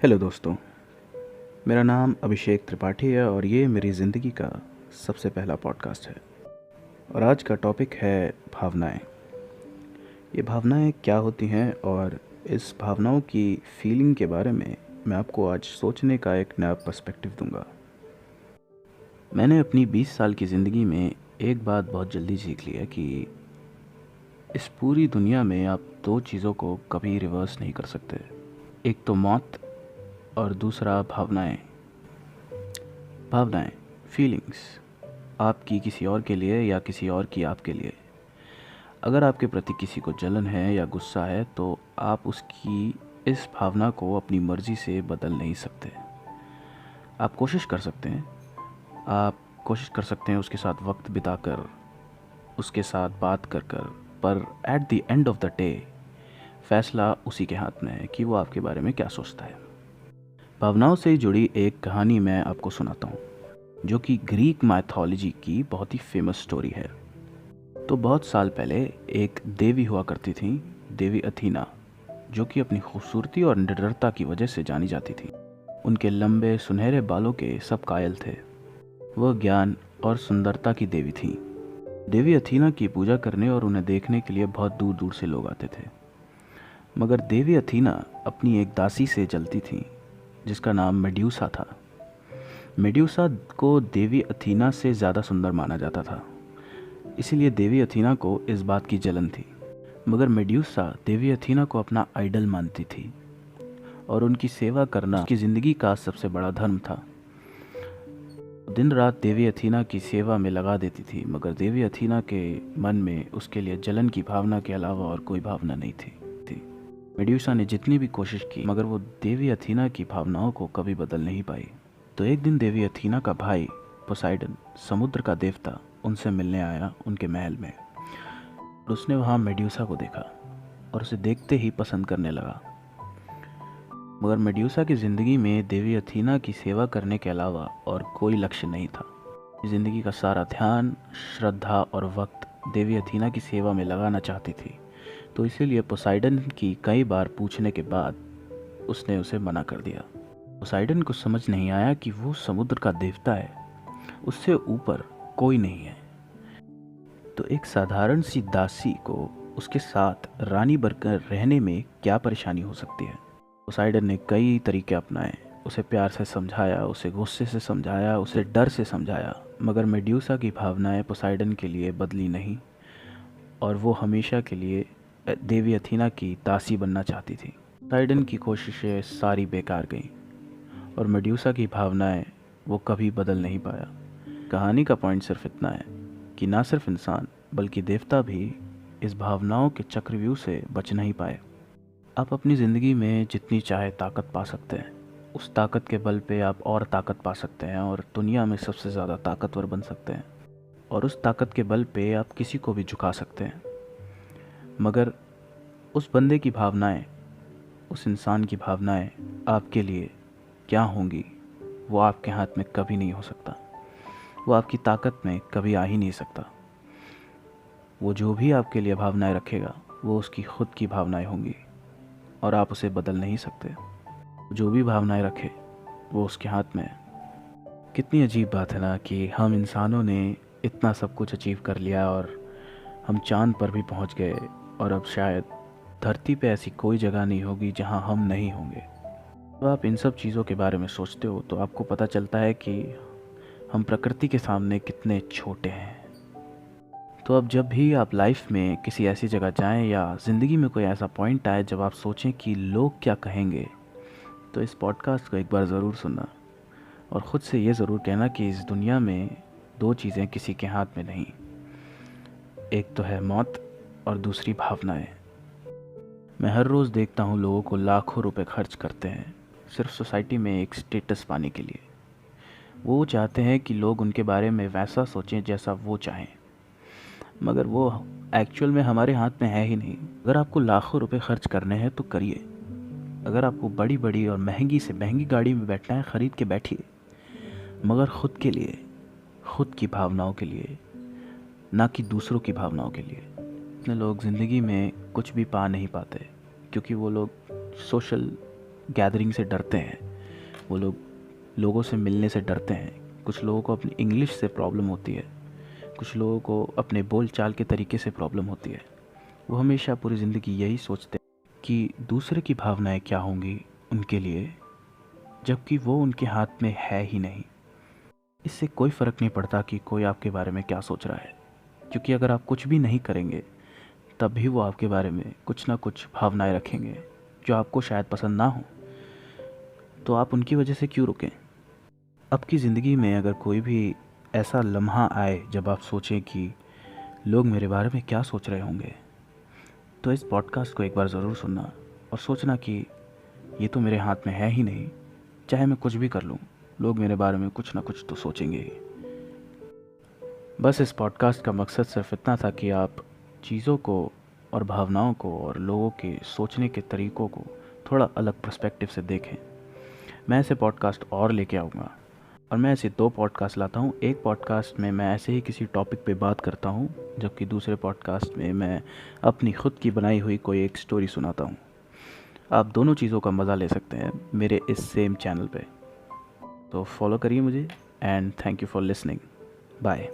Hello दोस्तों, मेरा नाम अभिषेक त्रिपाठी है और ये मेरी ज़िंदगी का सबसे पहला पॉडकास्ट है। और आज का टॉपिक है भावनाएं। ये भावनाएं क्या होती हैं और इस भावनाओं की फीलिंग के बारे में मैं आपको आज सोचने का एक नया पर्सपेक्टिव दूंगा। मैंने अपनी 20 साल की ज़िंदगी में एक बात बहुत जल्दी सीख ली है कि इस पूरी दुनिया में आप दो चीज़ों को कभी रिवर्स नहीं कर सकते। एक तो मौत और दूसरा भावनाएं। भावनाएं, फीलिंग्स, आपकी किसी और के लिए या किसी और की आपके लिए। अगर आपके प्रति किसी को जलन है या गुस्सा है तो आप उसकी इस भावना को अपनी मर्ज़ी से बदल नहीं सकते। आप कोशिश कर सकते हैं, उसके साथ वक्त बिताकर, उसके साथ बात कर कर, पर at the end of the day फैसला उसी के हाथ में है कि वो आपके बारे में क्या सोचता है। भावनाओं से जुड़ी एक कहानी मैं आपको सुनाता हूँ, जो कि ग्रीक माइथोलॉजी की बहुत ही फेमस स्टोरी है। तो बहुत साल पहले एक देवी हुआ करती थी, देवी अथीना, जो कि अपनी खूबसूरती और निडरता की वजह से जानी जाती थी। उनके लंबे सुनहरे बालों के सब कायल थे। वह ज्ञान और सुंदरता की देवी थी। देवी अथीना की पूजा करने और उन्हें देखने के लिए बहुत दूर दूर से लोग आते थे। मगर देवी अथीना अपनी एक दासी से जलती थी, जिसका नाम मेड्यूसा था। मेड्यूसा को देवी अथीना से ज़्यादा सुंदर माना जाता था, इसीलिए देवी अथीना को इस बात की जलन थी। मगर मेड्यूसा देवी अथीना को अपना आइडल मानती थी और उनकी सेवा करना उसकी ज़िंदगी का सबसे बड़ा धर्म था। दिन रात देवी अथीना की सेवा में लगा देती थी, मगर देवी अथीना के मन में उसके लिए जलन की भावना के अलावा और कोई भावना नहीं थी। मेड्यूसा ने जितनी भी कोशिश की, मगर वो देवी अथीना की भावनाओं को कभी बदल नहीं पाई। तो एक दिन देवी अथीना का भाई पोसाइडन, समुद्र का देवता, उनसे मिलने आया उनके महल में। उसने वहाँ मेड्यूसा को देखा और उसे देखते ही पसंद करने लगा। मगर मेड्यूसा की ज़िंदगी में देवी अथीना की सेवा करने के अलावा और कोई लक्ष्य नहीं था। ज़िंदगी का सारा ध्यान, श्रद्धा और वक्त देवी अथीना की सेवा में लगाना चाहती थी। तो इसीलिए पोसाइडन की कई बार पूछने के बाद उसने उसे मना कर दिया। पोसाइडन को समझ नहीं आया कि वो समुद्र का देवता है, उससे ऊपर कोई नहीं है। तो एक साधारण सी दासी को उसके साथ रानी बनकर रहने में क्या परेशानी हो सकती है। पोसाइडन ने कई तरीके अपनाए, उसे प्यार से समझाया, उसे गुस्से से समझाया, उसे डर से समझाया, मगर मेड्यूसा की भावनाएं पोसाइडन के लिए बदली नहीं और वो हमेशा के लिए देवी अथीना की दासी बनना चाहती थी। पोसाइडन की कोशिशें सारी बेकार गईं और मेड्यूसा की भावनाएं वो कभी बदल नहीं पाया। कहानी का पॉइंट सिर्फ इतना है कि ना सिर्फ इंसान बल्कि देवता भी इस भावनाओं के चक्रव्यूह से बच नहीं पाए। आप अपनी ज़िंदगी में जितनी चाहे ताकत पा सकते हैं, उस ताकत के बल पे आप और ताकत पा सकते हैं और दुनिया में सबसे ज़्यादा ताकतवर बन सकते हैं। और उस ताकत के बल पे आप किसी को भी झुका सकते हैं। मगर उस बंदे की भावनाएं, उस इंसान की भावनाएं आपके लिए क्या होंगी, वो आपके हाथ में कभी नहीं हो सकता। वो आपकी ताकत में कभी आ ही नहीं सकता। वो जो भी आपके लिए भावनाएं रखेगा, वो उसकी खुद की भावनाएं होंगी और आप उसे बदल नहीं सकते। जो भी भावनाएं रखे, वो उसके हाथ में है। कितनी अजीब बात है ना कि हम इंसानों ने इतना सब कुछ अचीव कर लिया और हम चांद पर भी पहुंच गए, और अब शायद धरती पे ऐसी कोई जगह नहीं होगी जहां हम नहीं होंगे। तो आप इन सब चीज़ों के बारे में सोचते हो तो आपको पता चलता है कि हम प्रकृति के सामने कितने छोटे हैं। तो अब जब भी आप लाइफ में किसी ऐसी जगह जाएं या ज़िंदगी में कोई ऐसा पॉइंट आए जब आप सोचें कि लोग क्या कहेंगे, तो इस पॉडकास्ट को एक बार ज़रूर सुनना और ख़ुद से ये ज़रूर कहना कि इस दुनिया में दो चीज़ें किसी के हाथ में नहीं, एक तो है मौत और दूसरी भावनाएं। मैं हर रोज़ देखता हूँ लोगों को लाखों रुपए खर्च करते हैं सिर्फ सोसाइटी में एक स्टेटस पाने के लिए। वो चाहते हैं कि लोग उनके बारे में वैसा सोचें जैसा वो चाहें, मगर वो एक्चुअल में हमारे हाथ में है ही नहीं। अगर आपको लाखों रुपए खर्च करने हैं तो करिए। अगर आपको बड़ी बड़ी और महंगी से महंगी गाड़ी में बैठना है, ख़रीद के बैठिए, मगर ख़ुद के लिए, ख़ुद की भावनाओं के लिए, ना कि दूसरों की भावनाओं के लिए। इतने लोग ज़िंदगी में कुछ भी पा नहीं पाते क्योंकि वो लोग सोशल गैदरिंग से डरते हैं, वो लोग लोगों से मिलने से डरते हैं। कुछ लोगों को अपनी इंग्लिश से प्रॉब्लम होती है, कुछ लोगों को अपने बोल चाल के तरीके से प्रॉब्लम होती है। वो हमेशा पूरी ज़िंदगी यही सोचते हैं कि दूसरे की भावनाएं क्या होंगी उनके लिए, जबकि वो उनके हाथ में है ही नहीं। इससे कोई फ़र्क नहीं पड़ता कि कोई आपके बारे में क्या सोच रहा है, क्योंकि अगर आप कुछ भी नहीं करेंगे तब भी वो आपके बारे में कुछ ना कुछ भावनाएं रखेंगे जो आपको शायद पसंद ना हो। तो आप उनकी वजह से क्यों रुकें? आपकी ज़िंदगी में अगर कोई भी ऐसा लम्हा आए जब आप सोचें कि लोग मेरे बारे में क्या सोच रहे होंगे, तो इस पॉडकास्ट को एक बार ज़रूर सुनना और सोचना कि ये तो मेरे हाथ में है ही नहीं, चाहे मैं कुछ भी कर लूँ, लोग मेरे बारे में कुछ ना कुछ तो सोचेंगे ही। बस इस पॉडकास्ट का मकसद सिर्फ इतना था कि आप चीज़ों को और भावनाओं को और लोगों के सोचने के तरीक़ों को थोड़ा अलग पर्सपेक्टिव से देखें। मैं ऐसे पॉडकास्ट और लेके आऊँगा, और मैं ऐसे 2 पॉडकास्ट लाता हूँ। एक पॉडकास्ट में मैं ऐसे ही किसी टॉपिक पे बात करता हूँ, जबकि दूसरे पॉडकास्ट में मैं अपनी खुद की बनाई हुई कोई एक स्टोरी सुनाता हूँ। आप दोनों चीज़ों का मज़ा ले सकते हैं मेरे इस सेम चैनल पे। तो फॉलो करिए मुझे, and thank you for listening. Bye.